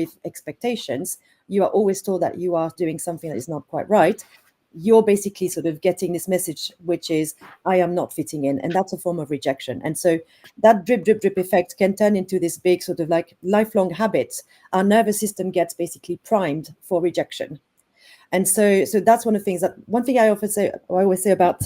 with expectations, you are always told that you are doing something that is not quite right. You're basically sort of getting this message, which is, I am not fitting in. And that's a form of rejection. And so that drip, drip, drip effect can turn into this big sort of like lifelong habit. Our nervous system gets basically primed for rejection. And so that's one of the things one thing I always say about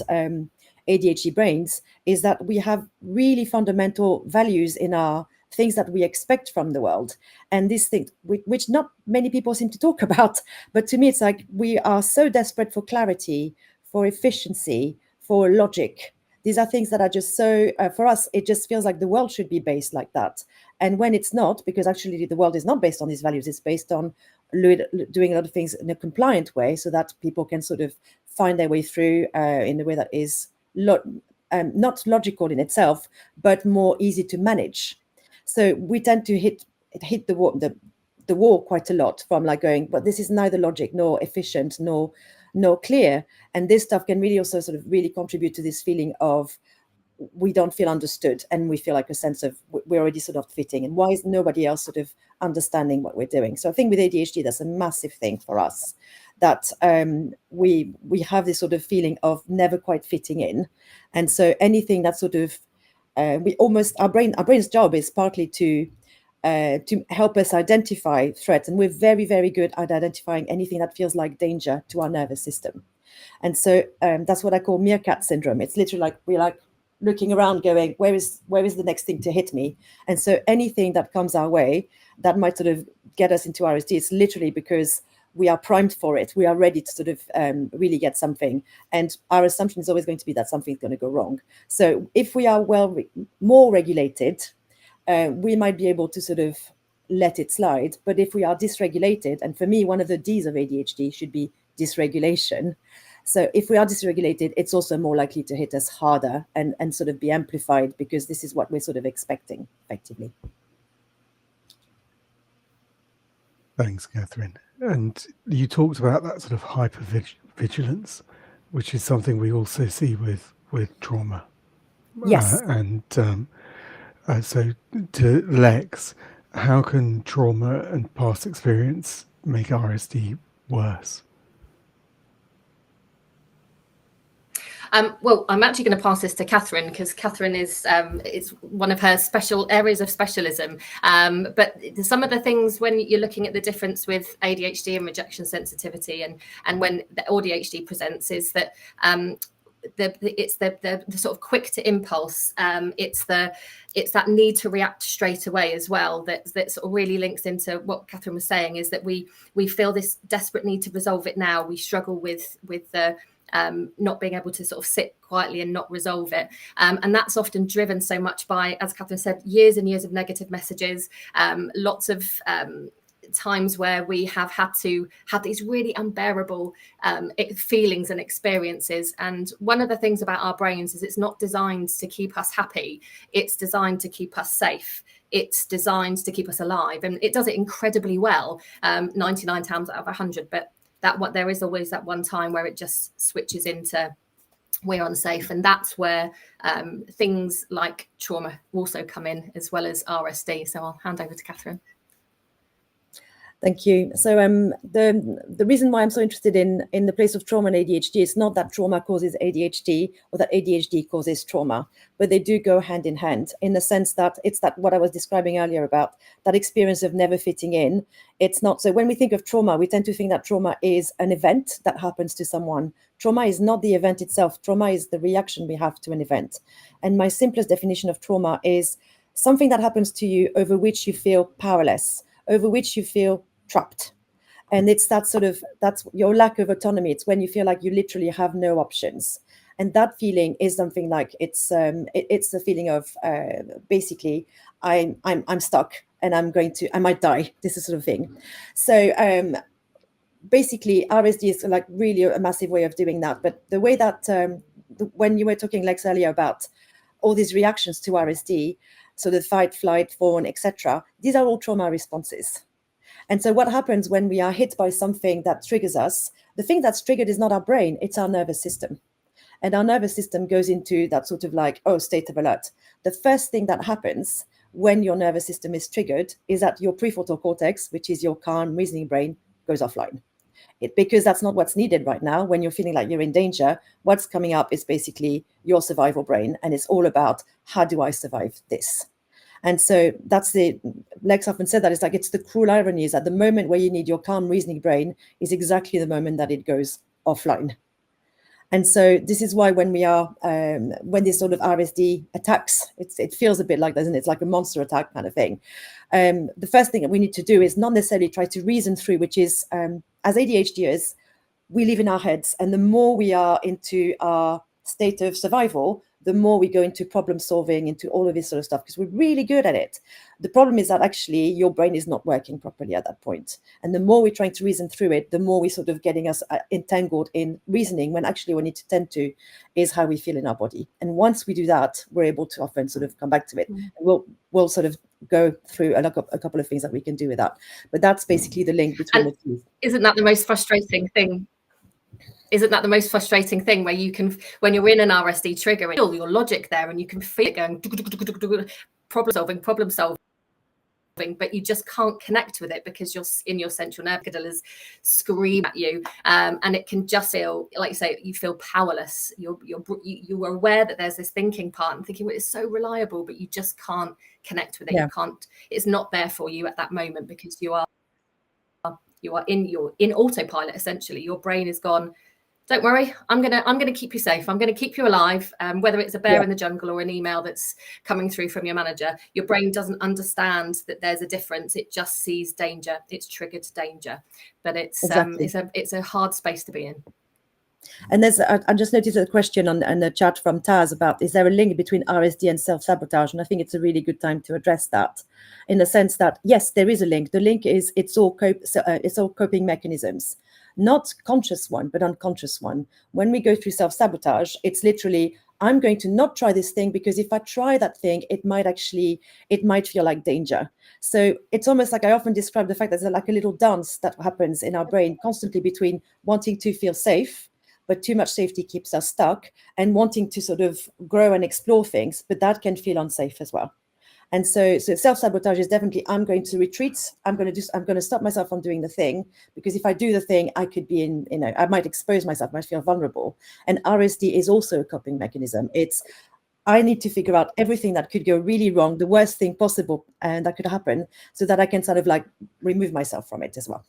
ADHD brains is that we have really fundamental values in our things that we expect from the world. And these things, which not many people seem to talk about, but to me, it's like we are so desperate for clarity, for efficiency, for logic. These are things that are just so, for us, it just feels like the world should be based like that. And when it's not, because actually the world is not based on these values, it's based on doing a lot of things in a compliant way so that people can sort of find their way through in a way that is not logical in itself, but more easy to manage. So we tend to hit the wall quite a lot from like going, but this is neither logic nor efficient nor clear. And this stuff can really also sort of really contribute to this feeling of we don't feel understood, and we feel like a sense of we're already sort of fitting, and why is nobody else sort of understanding what we're doing? So I think with ADHD, that's a massive thing for us, that we have this sort of feeling of never quite fitting in. And so anything that sort of our brain's job is partly to help us identify threats, and we're very, very good at identifying anything that feels like danger to our nervous system. And so that's what I call meerkat syndrome. It's literally like we're like looking around going, where is the next thing to hit me? And so anything that comes our way that might sort of get us into RSD, it's literally because we are primed for it. We are ready to sort of really get something. And our assumption is always going to be that something's going to go wrong. So if we are more regulated, we might be able to sort of let it slide. But if we are dysregulated, and for me, one of the Ds of ADHD should be dysregulation. So if we are dysregulated, it's also more likely to hit us harder and sort of be amplified, because this is what we're sort of expecting, effectively. Thanks, Catherine. And you talked about that sort of hypervigilance, which is something we also see with trauma. Yes. So to Lex, how can trauma and past experience make RSD worse? Well, I'm actually going to pass this to Catherine, because Catherine is it's one of her special areas of specialism. But some of the things when you're looking at the difference with ADHD and rejection sensitivity and when the ADHD presents is that it's the sort of quick to impulse. It's that need to react straight away as well. That sort of really links into what Catherine was saying, is that we feel this desperate need to resolve it now. We struggle with the not being able to sort of sit quietly and not resolve it. And that's often driven so much by, as Catherine said, years and years of negative messages, lots of times where we have had to have these really unbearable feelings and experiences. And one of the things about our brains is it's not designed to keep us happy. It's designed to keep us safe. It's designed to keep us alive. And it does it incredibly well, 99 times out of 100. But there is always that one time where it just switches into we're unsafe, and that's where things like trauma also come in, as well as RSD. So I'll hand over to Catherine. Thank you. So the reason why I'm so interested in the place of trauma and ADHD is not that trauma causes ADHD or that ADHD causes trauma, but they do go hand in hand, in the sense that it's that what I was describing earlier about that experience of never fitting in. It's not. So when we think of trauma, we tend to think that trauma is an event that happens to someone. Trauma is not the event itself. Trauma is the reaction we have to an event. And my simplest definition of trauma is something that happens to you over which you feel powerless, over which you feel trapped. And it's that's your lack of autonomy. It's when you feel like you literally have no options. And that feeling is something like it's the feeling of basically I'm stuck and I might die. This is sort of thing. So basically RSD is like really a massive way of doing that. But the way that when you were talking, Lex, earlier about all these reactions to RSD, so the fight, flight, fawn, etc., these are all trauma responses. And so what happens when we are hit by something that triggers us, the thing that's triggered is not our brain, it's our nervous system. And our nervous system goes into that sort of like, state of alert. The first thing that happens when your nervous system is triggered is that your prefrontal cortex, which is your calm reasoning brain, goes offline. Because that's not what's needed right now. When you're feeling like you're in danger, what's coming up is basically your survival brain, and it's all about, how do I survive this? And so that's Lex often said that, it's like, it's the cruel irony is that the moment where you need your calm reasoning brain is exactly the moment that it goes offline. And so this is why when we are, when this sort of RSD attacks, it feels a bit like, doesn't it? It's like a monster attack kind of thing. The first thing that we need to do is not necessarily try to reason through, which is, as ADHDers, we live in our heads. And the more we are into our state of survival, the more we go into problem solving, into all of this sort of stuff, because we're really good at it. The problem is that actually your brain is not working properly at that point. And the more we're trying to reason through it, the more we're sort of getting us entangled in reasoning, when actually we need to tend to is how we feel in our body. And once we do that, we're able to often sort of come back to it. We'll sort of go through a couple of things that we can do with that. But that's basically the link between the two. Isn't that the most frustrating thing? Isn't that the most frustrating thing, where you can, when you're in an RSD trigger, and your logic there, and you can feel it going problem solving, but you just can't connect with it because you're in your central nervous system is screaming at you, and it can just feel like, you say, you feel powerless. You are aware that there's this thinking part and thinking, well, it's so reliable, but you just can't connect with it. You can't. It's not there for you at that moment, because you are in autopilot. Essentially, your brain is gone. Don't worry, I'm gonna keep you safe. I'm gonna keep you alive. Whether it's a bear in the jungle or an email that's coming through from your manager, your brain doesn't understand that there's a difference. It just sees danger. It's triggered danger, but it's a hard space to be in. And there's, I just noticed a question on the chat from Taz about, is there a link between RSD and self-sabotage? And I think it's a really good time to address that, in the sense that, yes, there is a link. The link is it's all coping mechanisms, not conscious one, but unconscious one. When we go through self-sabotage, it's literally, I'm going to not try this thing, because if I try that thing, it might feel like danger. So it's almost like, I often describe the fact that there's like a little dance that happens in our brain constantly between wanting to feel safe, but too much safety keeps us stuck, and wanting to sort of grow and explore things, but that can feel unsafe as well. And so self-sabotage is definitely, I'm going to retreat. I'm going to stop myself from doing the thing, because if I do the thing, I could be in, I might expose myself, I might feel vulnerable. And RSD is also a coping mechanism. It's, I need to figure out everything that could go really wrong, the worst thing possible, and that could happen, so that I can sort of like remove myself from it as well.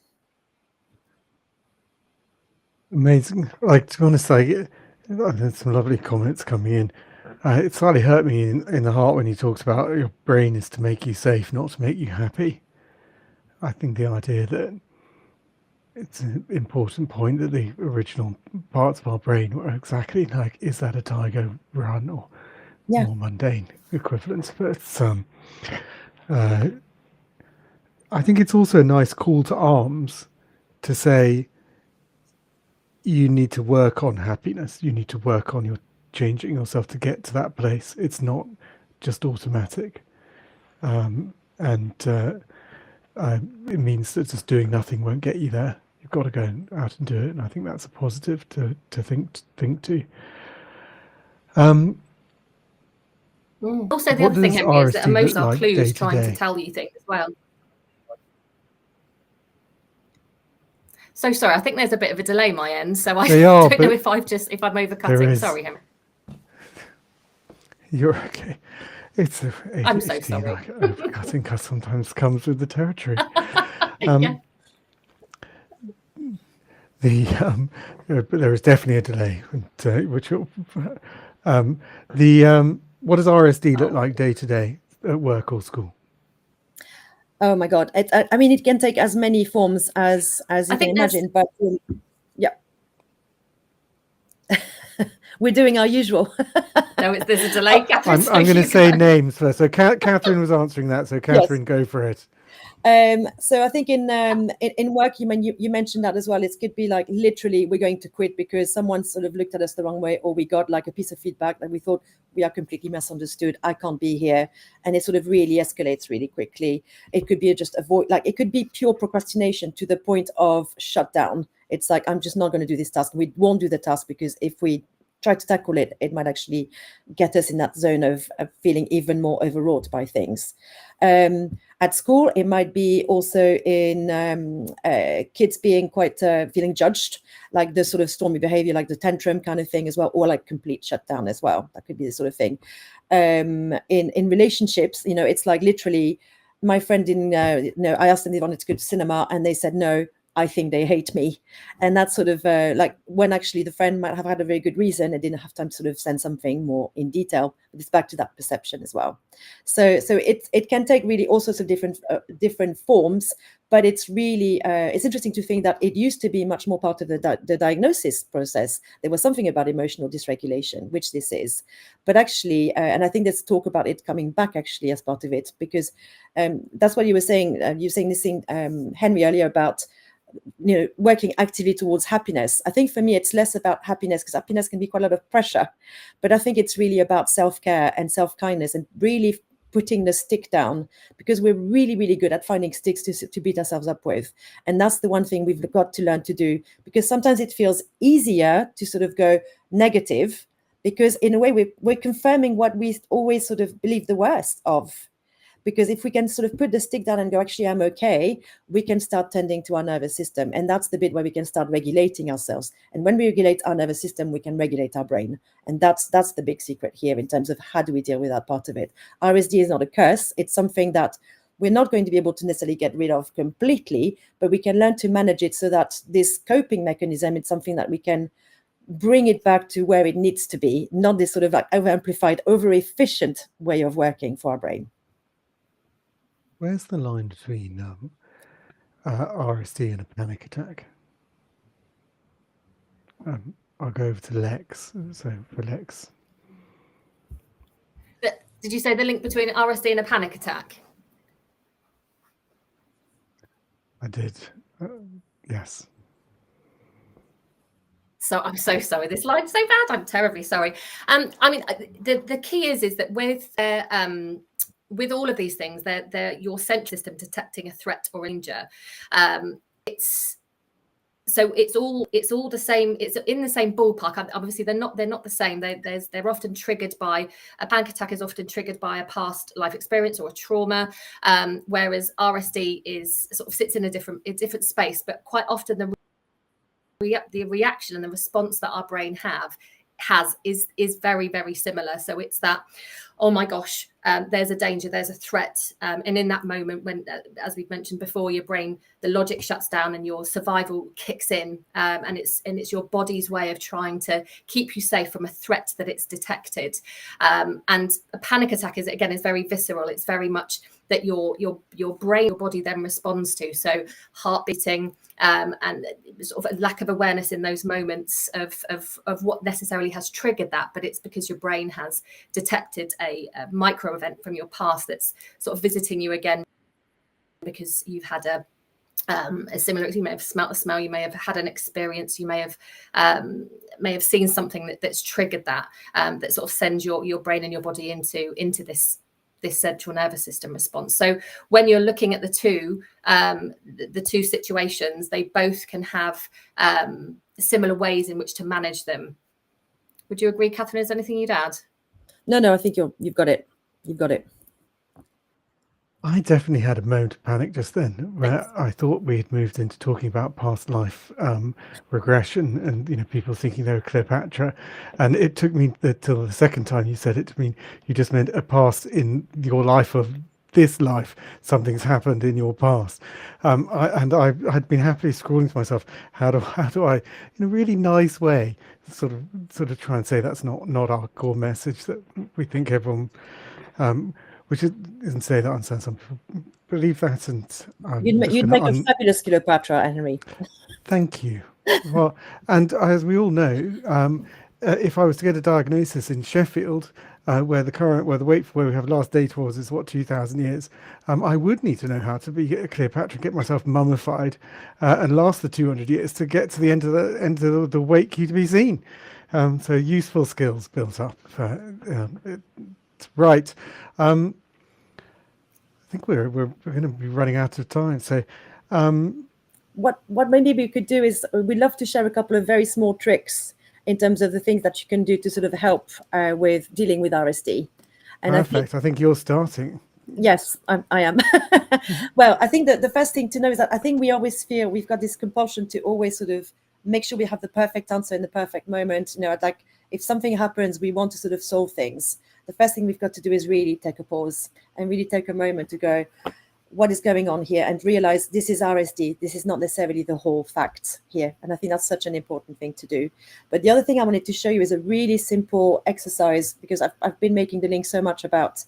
Amazing. Like, to be honest, there's some lovely comments coming in. It slightly hurt me in the heart when he talks about your brain is to make you safe, not to make you happy. I think the idea that it's an important point that the original parts of our brain were exactly like, is that a tiger run or more mundane equivalents? But I think it's also a nice call to arms to say, you need to work on happiness. You need to work on your changing yourself to get to that place. It's not just automatic. It means that just doing nothing won't get you there. You've got to go out and do it. And I think that's a positive to think to. Also, the other thing, Henry, is that emotions are clues trying to tell you things as well. So sorry, I think there's a bit of a delay my end, so I don't know if I'm overcutting. Sorry, Henry. You're okay. It's I'm so sorry. Overcutting sometimes comes with the territory. There is definitely a delay. What does RSD look like day to day at work or school? Oh my God! I mean, it can take as many forms as you can imagine. But we're doing our usual. No, there's a delay. I'm going to say names first. So Catherine was answering that. So Catherine, go for it. So I think in work, you mentioned that as well. It could be like literally we're going to quit because someone sort of looked at us the wrong way, or we got like a piece of feedback that we thought we are completely misunderstood. I can't be here, and it sort of really escalates really quickly. It could be just it could be pure procrastination to the point of shutdown. It's like, I'm just not going to do this task. We won't do the task because if we try to tackle it, it might actually get us in that zone of feeling even more overwrought by things. At school, it might be also in kids being quite feeling judged, like the sort of stormy behavior, like the tantrum kind of thing as well, or like complete shutdown as well. That could be the sort of thing. In relationships, you know, it's like literally my friend didn't no, I asked them if they wanted to go to cinema and they said no, I think they hate me. And that's sort of like when actually the friend might have had a very good reason and didn't have time to sort of send something more in detail. But it's back to that perception as well. So it can take really all sorts of different forms, but it's really it's interesting to think that it used to be much more part of the diagnosis process. There was something about emotional dysregulation, which this is, but actually, and I think there's talk about it coming back actually as part of it, because that's what you were saying. You were saying this thing, Henry, earlier about, you know, working actively towards happiness. I think for me, it's less about happiness, because happiness can be quite a lot of pressure, but I think it's really about self-care and self-kindness and really putting the stick down, because we're really, really good at finding sticks to beat ourselves up with. And that's the one thing we've got to learn to do, because sometimes it feels easier to sort of go negative, because in a way we're confirming what we always sort of believe the worst of. Because if we can sort of put the stick down and go, actually, I'm okay, we can start tending to our nervous system. And that's the bit where we can start regulating ourselves. And when we regulate our nervous system, we can regulate our brain. And that's the big secret here in terms of how do we deal with that part of it. RSD is not a curse. It's something that we're not going to be able to necessarily get rid of completely, but we can learn to manage it so that this coping mechanism is something that we can bring it back to where it needs to be, not this sort of like over-amplified, over-efficient way of working for our brain. Where's the line between RSD and a panic attack? I'll go over to Lex. So for Lex. Did you say the link between RSD and a panic attack? I did. Yes. So I'm so sorry. This line's so bad. I'm terribly sorry. I mean, the key is that with all of these things, they're your central system detecting a threat or danger. It's all the same. It's in the same ballpark. Obviously, they're not the same. They're often triggered by a panic attack is often triggered by a past life experience or a trauma, whereas RSD is sort of sits in a different space. But quite often the reaction and the response that our brain has is very, very similar. So it's that, oh my gosh, there's a danger, there's a threat, and in that moment, when as we've mentioned before, your brain, the logic shuts down and your survival kicks in, and it's your body's way of trying to keep you safe from a threat that it's detected. And a panic attack is very visceral. It's very much that your brain, your body then responds to. So heart beating, and sort of a lack of awareness in those moments of what necessarily has triggered that, but it's because your brain has detected a micro event from your past that's sort of visiting you again, because you've had a similar, you may have smelt a smell, you may have had an experience, you may have seen something that's triggered that sort of sends your brain and your body into this central nervous system response. So when you're looking at the two situations, they both can have similar ways in which to manage them. Would you agree, Catherine? Is there anything you'd add? No, I think you've got it. You've got it. I definitely had a moment of panic just then, where I thought we had moved into talking about past life regression, and people thinking they were Cleopatra, and it took me till the second time you said it to me. You just meant a past in your life of this life. Something's happened in your past, I had been happily scrolling to myself. How do I, in a really nice way, sort of try and say that's not our core message that we think everyone. Which isn't say that, I understand some people believe that, and you'd make a fabulous Cleopatra, Henry. Thank you. Well, and as we all know, if I was to get a diagnosis in Sheffield, where the wait for where we have last data is 2,000 years, I would need to know how to be a Cleopatra, get myself mummified, and last the 200 years to get to the end of the wait queue to be seen. So useful skills built up. Right. I think we're going to be running out of time. So, what maybe we could do is we'd love to share a couple of very small tricks in terms of the things that you can do to sort of help with dealing with RSD. And Perfect. I think you're starting. Yes, I am. Well, I think that the first thing to know is that I think we always feel we've got this compulsion to always sort of make sure we have the perfect answer in the perfect moment. You know, like if something happens, we want to sort of solve things. The first thing we've got to do is really take a pause and really take a moment to go, what is going on here, and realize this is RSD. This is not necessarily the whole fact here. And I think that's such an important thing to do. But the other thing I wanted to show you is a really simple exercise, because I've been making the link so much about,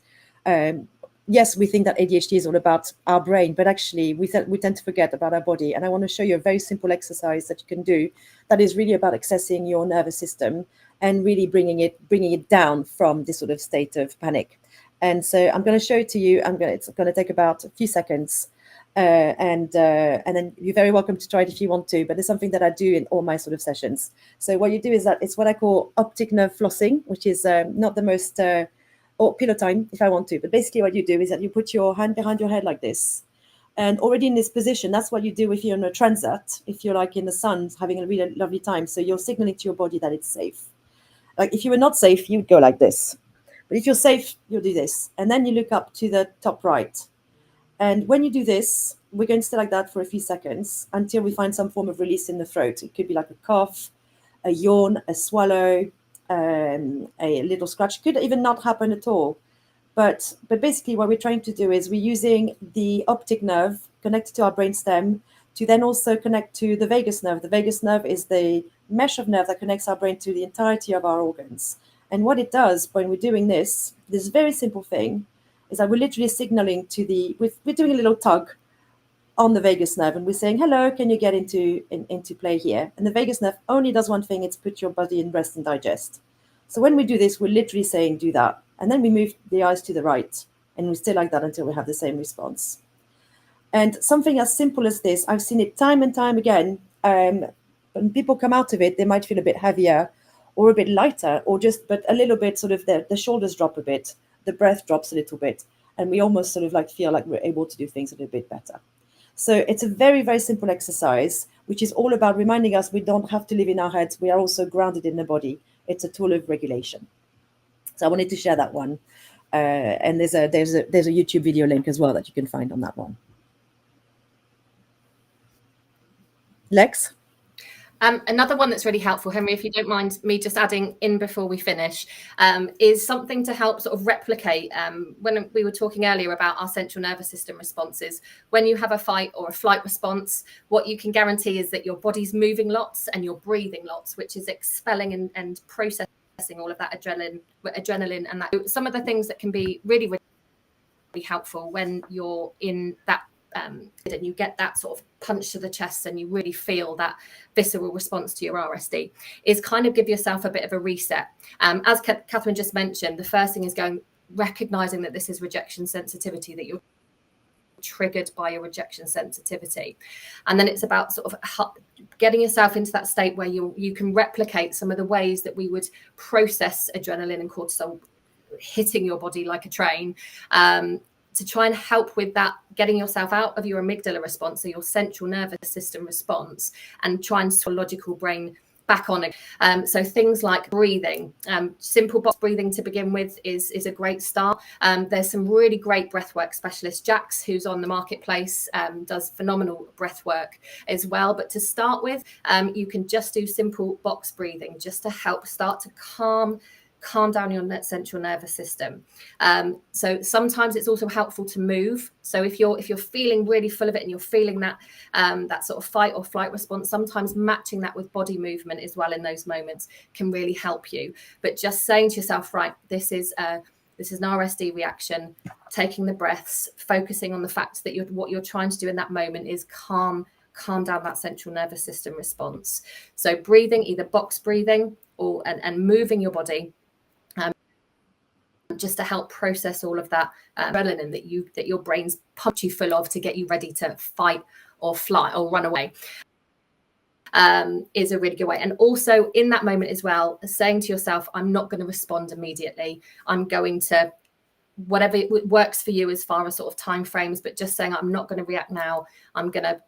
yes, we think that ADHD is all about our brain, but actually we tend to forget about our body. And I want to show you a very simple exercise that you can do that is really about accessing your nervous system and really bringing it down from this sort of state of panic. And so I'm going to show it to you. It's going to take about a few seconds, and then you're very welcome to try it if you want to. But it's something that I do in all my sort of sessions. So what you do is that it's what I call optic nerve flossing, which is not the most or pillow time if I want to. But basically, what you do is that you put your hand behind your head like this, and already in this position, that's what you do if you're in a transat, if you're like in the sun having a really lovely time. So you're signaling to your body that it's safe. Like if you were not safe, you'd go like this. But if you're safe, you'll do this. And then you look up to the top right. And when you do this, we're going to stay like that for a few seconds until we find some form of release in the throat. It could be like a cough, a yawn, a swallow, a little scratch. It could even not happen at all. But basically what we're trying to do is we're using the optic nerve connected to our brainstem to then also connect to the vagus nerve. The vagus nerve is the mesh of nerve that connects our brain to the entirety of our organs. And what it does when we're doing this very simple thing, is that we're literally signaling to we're doing a little tug on the vagus nerve, and we're saying, hello, can you get into play here? And the vagus nerve only does one thing, it's put your body in rest and digest. So when we do this, we're literally saying, do that. And then we move the eyes to the right, and we stay like that until we have the same response. And something as simple as this, I've seen it time and time again. When people come out of it, they might feel a bit heavier, or a bit lighter, but a little bit sort of the shoulders drop a bit, the breath drops a little bit, and we almost sort of like feel like we're able to do things a little bit better. So it's a very, very simple exercise, which is all about reminding us we don't have to live in our heads. We are also grounded in the body. It's a tool of regulation. So I wanted to share that one. And there's a YouTube video link as well that you can find on that one. Lex? Another one that's really helpful, Henry, if you don't mind me just adding in before we finish, is something to help sort of replicate. When we were talking earlier about our central nervous system responses, when you have a fight or a flight response, what you can guarantee is that your body's moving lots and you're breathing lots, which is expelling and processing all of that adrenaline and that. Some of the things that can be really, really helpful when you're in that and you get that sort of punch to the chest and you really feel that visceral response to your RSD, is kind of give yourself a bit of a reset. As Catherine just mentioned, the first thing is recognizing that this is rejection sensitivity, that you're triggered by your rejection sensitivity. And then it's about sort of getting yourself into that state where you can replicate some of the ways that we would process adrenaline and cortisol hitting your body like a train, to try and help with that, getting yourself out of your amygdala response, so your central nervous system response, and try and switch your logical brain back on. So things like breathing, simple box breathing to begin with is a great start. There's some really great breathwork specialists. Jax, who's on the marketplace, does phenomenal breathwork as well. But to start with, you can just do simple box breathing just to help start to calm down your central nervous system. So sometimes it's also helpful to move. So if you're feeling really full of it and you're feeling that that sort of fight or flight response, sometimes matching that with body movement as well in those moments can really help you. But just saying to yourself, right, this is an RSD reaction, taking the breaths, focusing on the fact that what you're trying to do in that moment is calm down that central nervous system response. So breathing, either box breathing and moving your body, just to help process all of that adrenaline that your brain's pumped you full of to get you ready to fight or fly or run away, is a really good way. And also in that moment as well, saying to yourself, I'm not going to respond immediately. I'm going to, whatever works for you as far as sort of time frames, but just saying, I'm not going to react now. I'm going to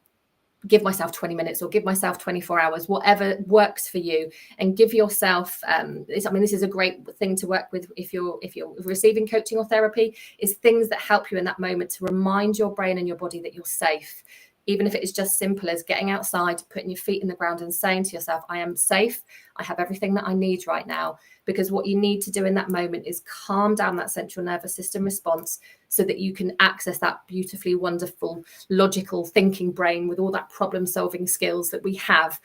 give myself 20 minutes or give myself 24 hours, whatever works for you, and give yourself this is a great thing to work with if you're receiving coaching or therapy, is things that help you in that moment to remind your brain and your body that you're safe. Even if it is just simple as getting outside, putting your feet in the ground and saying to yourself, I am safe, I have everything that I need right now. Because what you need to do in that moment is calm down that central nervous system response so that you can access that beautifully wonderful, logical thinking brain with all that problem solving skills that we have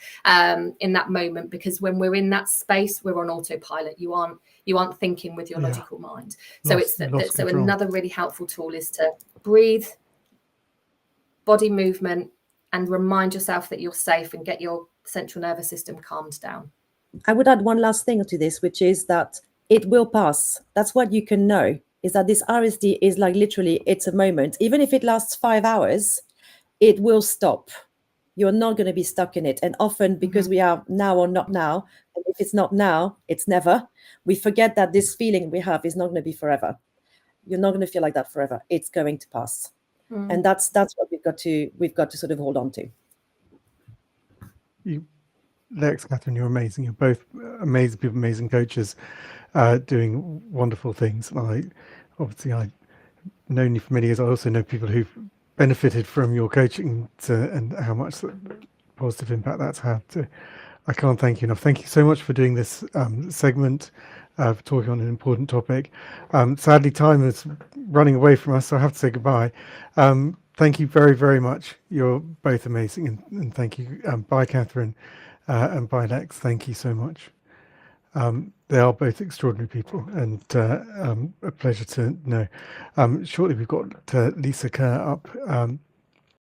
in that moment. Because when we're in that space, we're on autopilot. You aren't thinking with your logical mind. So so another really helpful tool is to breathe, body movement, and remind yourself that you're safe and get your central nervous system calmed down. I would add one last thing to this, which is that it will pass. That's what you can know, is that this RSD is like literally, it's a moment. Even if it lasts 5 hours, it will stop. You're not going to be stuck in it. And often, because we are now or not now, and if it's not now, it's never, we forget that this feeling we have is not going to be forever. You're not going to feel like that forever. It's going to pass. And that's what we've got to sort of hold on to. Lex, Catherine, you're amazing. You're both amazing people, amazing coaches, doing wonderful things. And I've known you for many years. I also know people who've benefited from your coaching and how much positive impact that's had. So I can't thank you enough. Thank you so much for doing this segment, for talking on an important topic. Sadly, time is running away from us, so I have to say goodbye. Thank you very, very much. You're both amazing, and thank you. Bye, Catherine. And by Lex, thank you so much. They are both extraordinary people, and a pleasure to know. Shortly, we've got Lisa Kerr up.